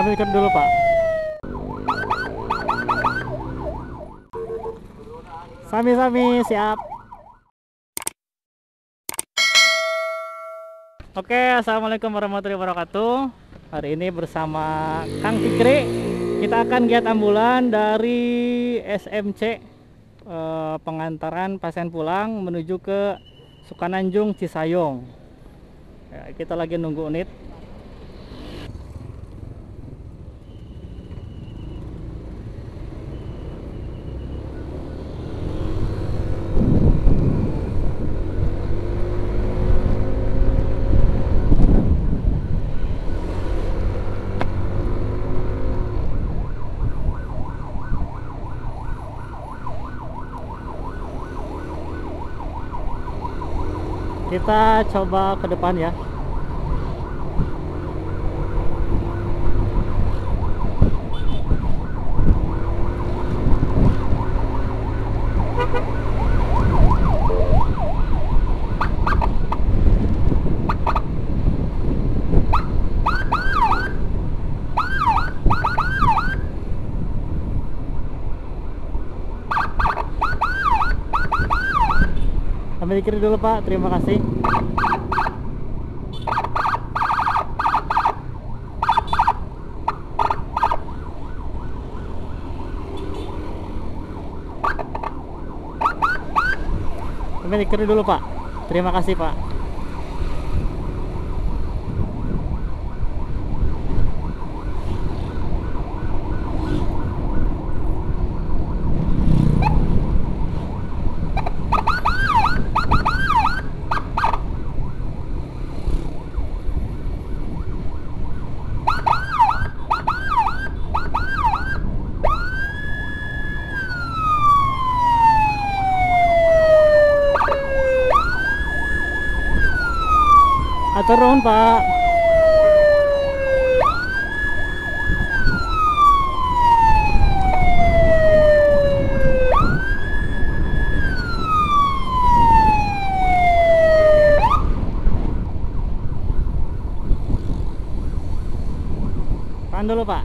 Ambil ikan dulu Pak. Sami-sami, siap. Oke, assalamualaikum warahmatullahi wabarakatuh. Hari ini bersama Kang Fikri, kita akan giat ambulan dari SMC, pengantaran pasien pulang menuju ke Sukananjung Cisayong. Ya, kita lagi nunggu unit. Kita coba ke depan ya. Ambil kiri dulu Pak, terima kasih. Ambil kiri dulu Pak, terima kasih Pak. Atur nuhun Pak. Tahan dulu Pak.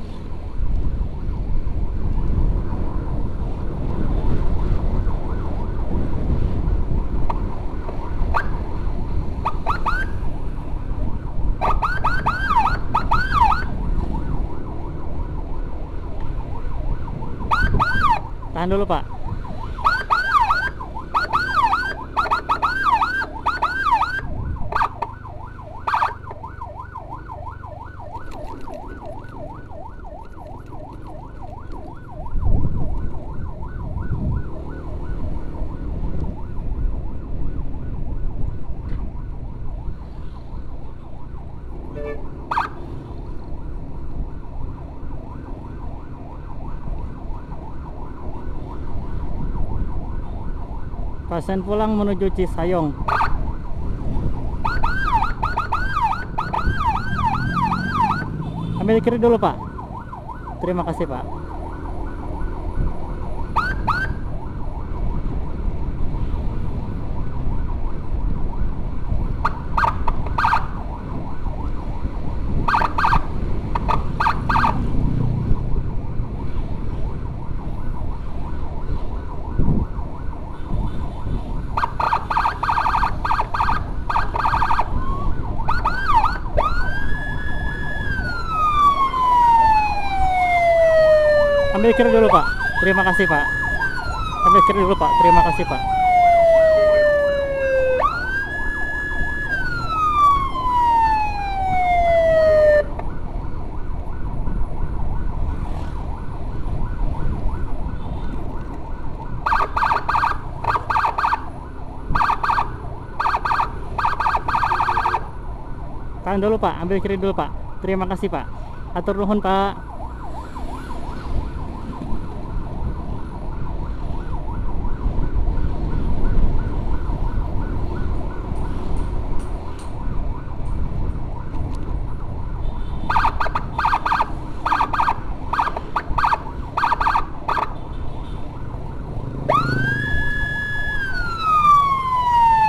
Tahan dulu Pak. Pasien pulang menuju Cisayong. Ambil kiri dulu Pak. Terima kasih Pak. Ambil kiri dulu Pak, terima kasih Pak. Ambil kiri dulu Pak, terima kasih Pak. Tahan dulu Pak, ambil kiri dulu Pak. Terima kasih Pak. Atur nuhun Pak.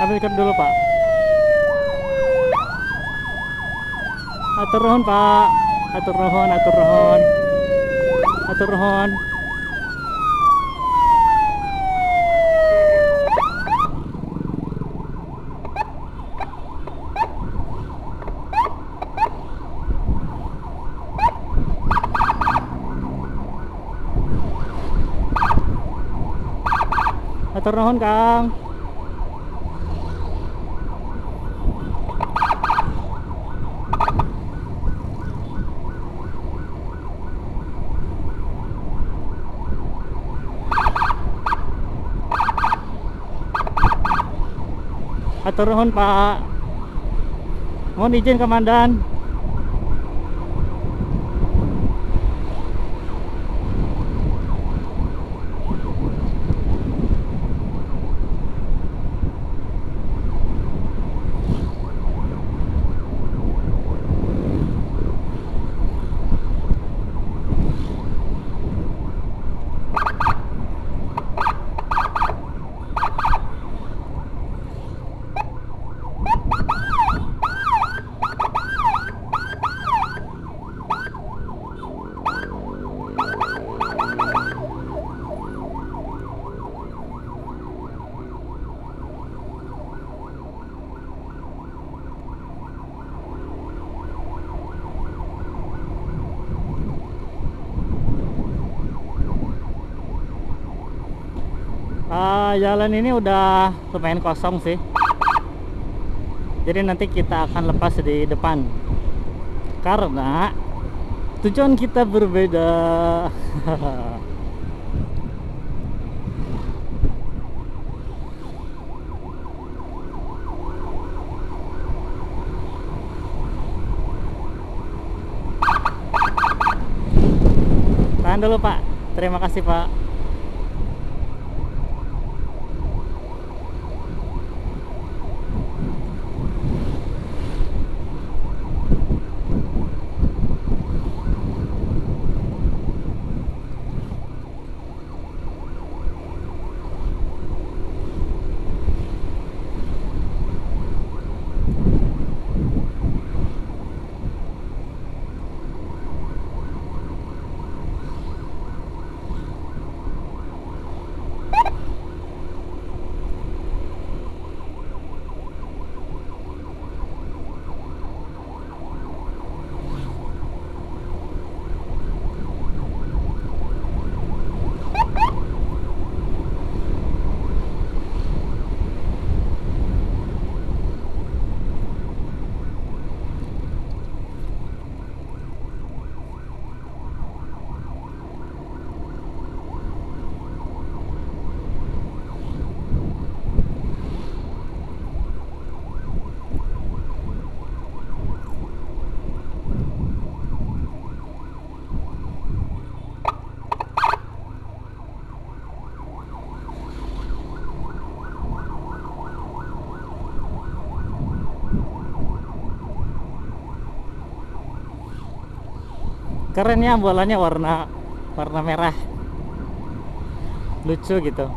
Ambil kiri dulu Pak. Atur nuhun Pak. Atur nuhun, atur nuhun. Atur nuhun. Atur nuhun, Kang. Atur nuhun, Pak. Mohon izin, Komandan. Jalan ini udah lumayan kosong sih, jadi nanti kita akan lepas di depan karena tujuan kita berbeda. Tahan dulu, Pak. Terima kasih, Pak. Keren ya, bolanya warna merah, lucu gitu.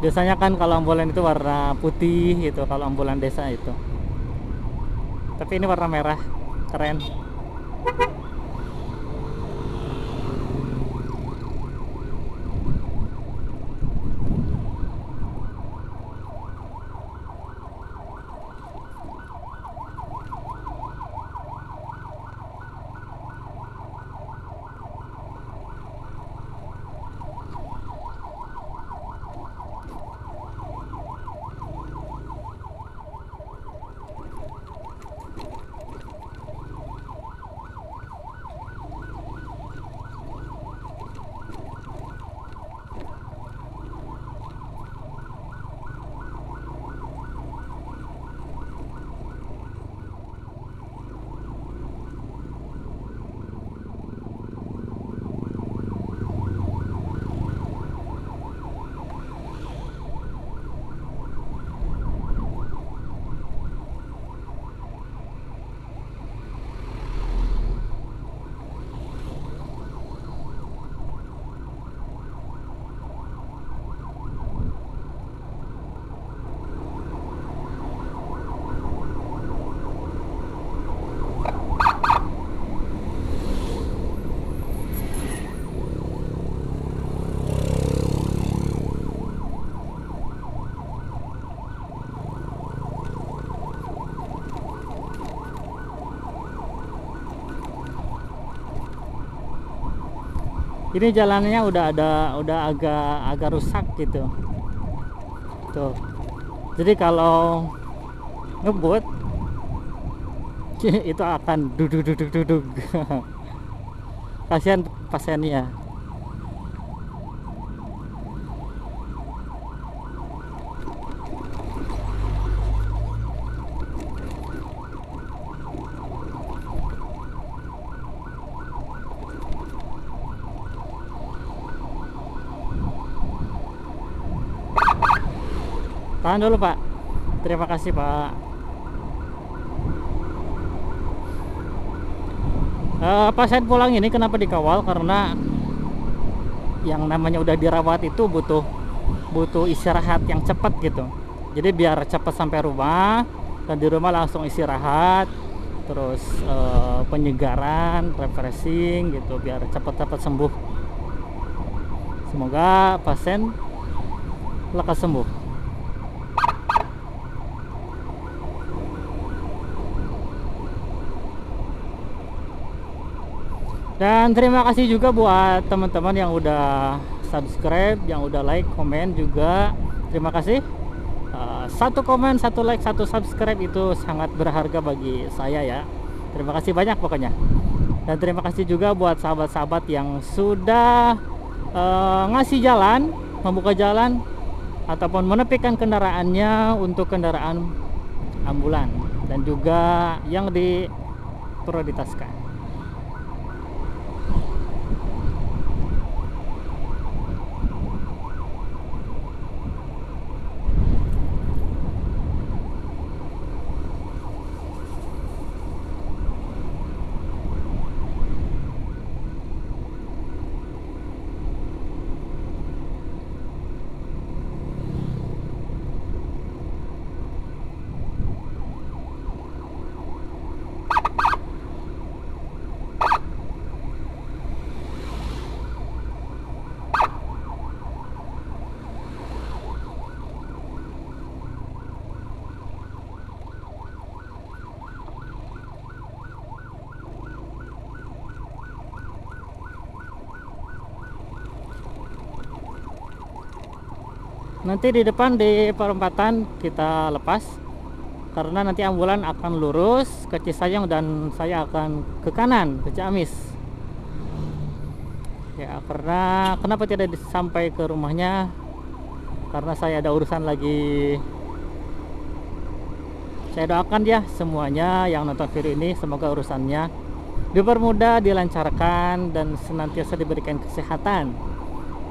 Biasanya kan kalau ambulan itu warna putih gitu, kalau ambulan desa itu, tapi ini warna merah, keren. Ini jalannya udah agak rusak gitu tuh. Jadi kalau ngebut itu akan duduk kasihan pasiennya. Tahan dulu Pak, terima kasih Pak. Pasien pulang ini kenapa dikawal, karena yang namanya udah dirawat itu butuh istirahat yang cepat gitu. Jadi biar cepat sampai rumah, dan di rumah langsung istirahat, terus penyegaran, refreshing gitu, biar cepat-cepat sembuh. Semoga pasien lekas sembuh. Dan terima kasih juga buat teman-teman yang udah subscribe, yang udah like, komen juga. Terima kasih. Satu komen, satu like, satu subscribe itu sangat berharga bagi saya ya. Terima kasih banyak pokoknya. Dan terima kasih juga buat sahabat-sahabat yang sudah ngasih jalan, membuka jalan, ataupun menepikan kendaraannya untuk kendaraan ambulan, dan juga yang diprioritaskan. Nanti di depan di perempatan kita lepas, karena nanti ambulan akan lurus ke Cisayong dan saya akan ke kanan ke Ciamis ya. Karena kenapa tidak sampai ke rumahnya, karena saya ada urusan lagi. Saya doakan ya semuanya yang nonton video ini, semoga urusannya dipermudah, dilancarkan, dan senantiasa diberikan kesehatan.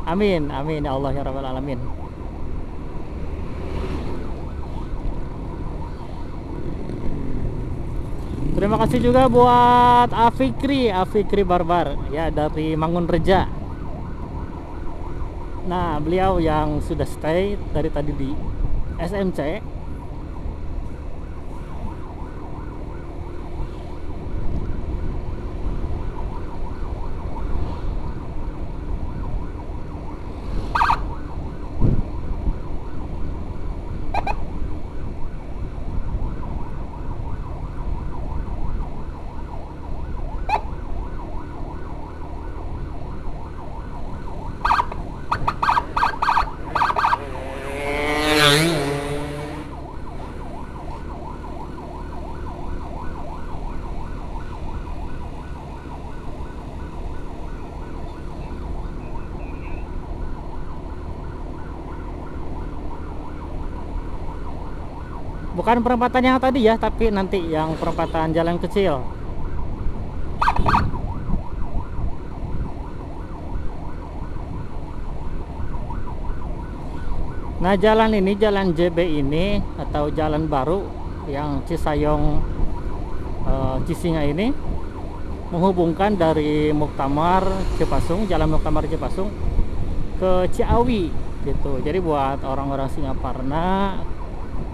Amin, amin ya Allah ya Rabbal Alamin. Terima kasih juga buat Afikri Barbar ya, dari Mangunreja. Nah, beliau yang sudah stay dari tadi di SMC. Bukan perempatan yang tadi ya, tapi nanti yang perempatan jalan kecil. Nah, jalan ini, jalan JB ini atau jalan baru yang Cisayong Cisinga ini menghubungkan dari Muktamar Cipasung, jalan Muktamar Cipasung ke Ciawi gitu. Jadi buat orang-orang Singaparna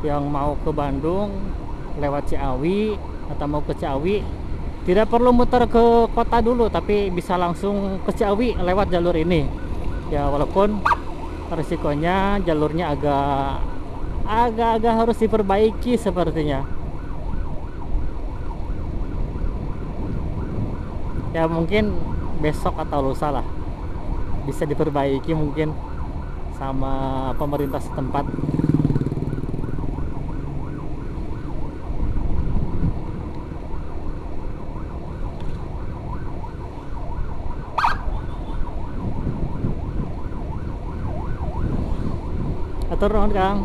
yang mau ke Bandung lewat Ciawi atau mau ke Ciawi, tidak perlu muter ke kota dulu, tapi bisa langsung ke Ciawi lewat jalur ini ya. Walaupun resikonya jalurnya agak harus diperbaiki sepertinya ya, mungkin besok atau lusa lah bisa diperbaiki mungkin sama pemerintah setempat. Atur nuhun Kang.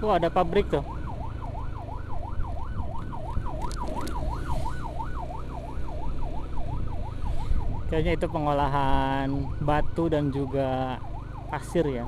Oh, ada pabrik tuh. Kayaknya itu pengolahan batu dan juga pasir ya.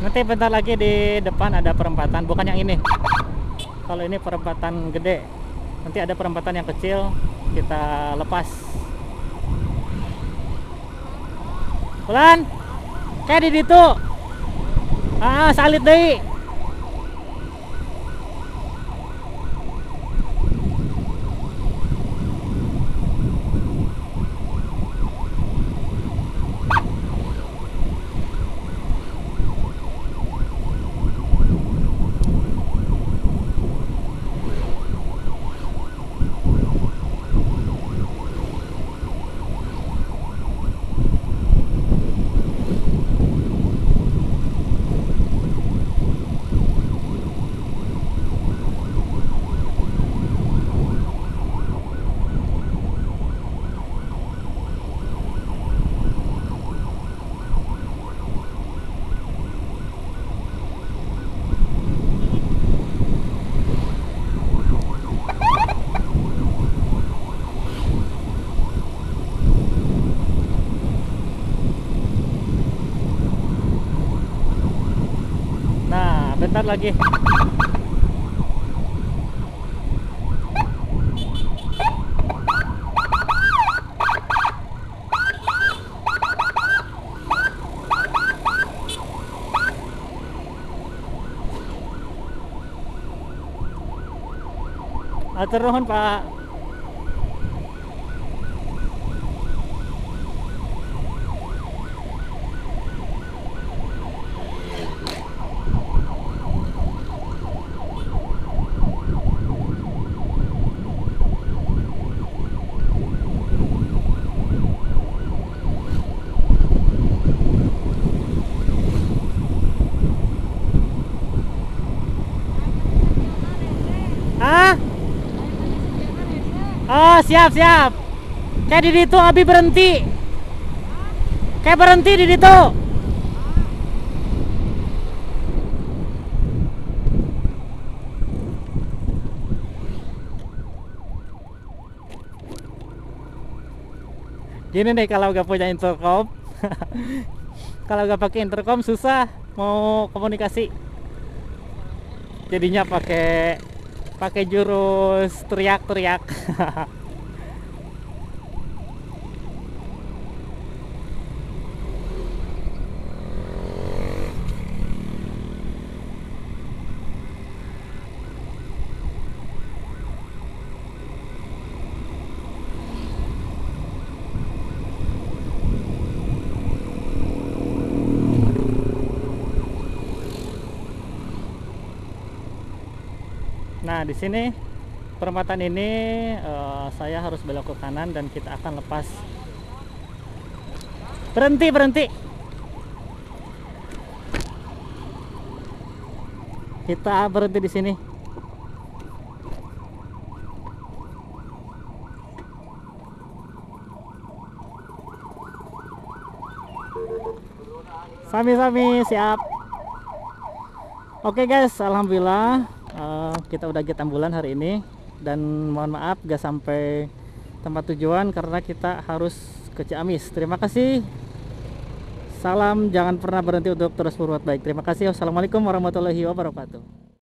Nanti bentar lagi di depan ada perempatan, bukan yang ini. Kalau ini perempatan gede, nanti ada perempatan yang kecil, kita lepas. Pelan, kayak di situ. Salit deh. Bentar lagi. Atur nuhun Pak. Hah? Oh, siap siap. Kayak di situ Abi berhenti. Kayak berhenti di situ. Gini nih kalau gak punya intercom. Kalau gak pakai intercom susah mau komunikasi. Jadinya pakai jurus teriak-teriak. Nah, di sini perempatan ini saya harus belok ke kanan dan kita akan lepas. Berhenti, berhenti. Kita berhenti di sini. Sami-sami, siap. Oke guys, alhamdulillah kita udah get ambulan hari ini. Dan mohon maaf gak sampai tempat tujuan karena kita harus ke Ciamis. Terima kasih. Salam, jangan pernah berhenti untuk terus berbuat baik. Terima kasih. Wassalamualaikum warahmatullahi wabarakatuh.